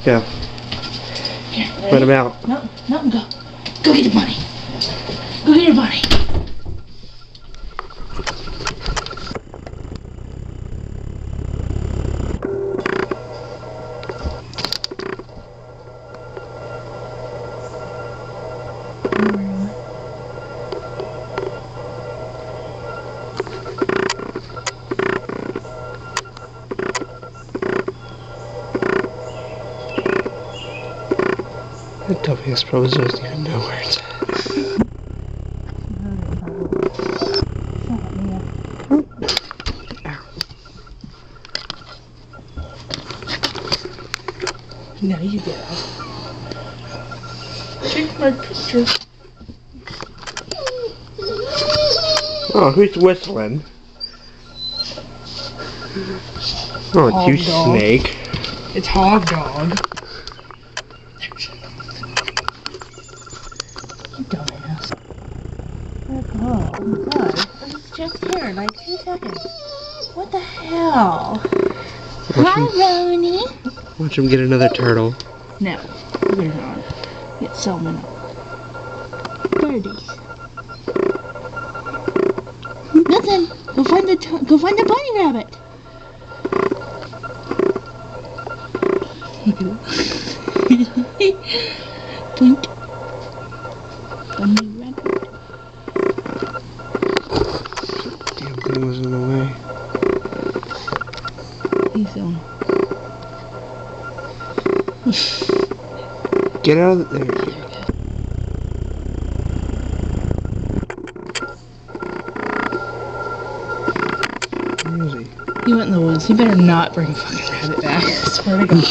Go. Here, Let him out. No, go. Go get the bunny. Go get your bunny. That dumbass probably doesn't even know where it's at. No, you get out. Take my picture. Oh, who's whistling? Oh, Hog you dog. snake. It's Hog Dog. You dumbass. Oh, God. I was just here, like 2 seconds. What the hell? Hi, Roni. Watch him get another turtle. No, we're not. Get salmon. Birdies. Milton, go find the bunny rabbit. Blink. Bunny rabbit. Damn thing was in the way. He's on. Get out of there. Where is he? He went in the woods. He better not bring a fucking rabbit back. I swear to God.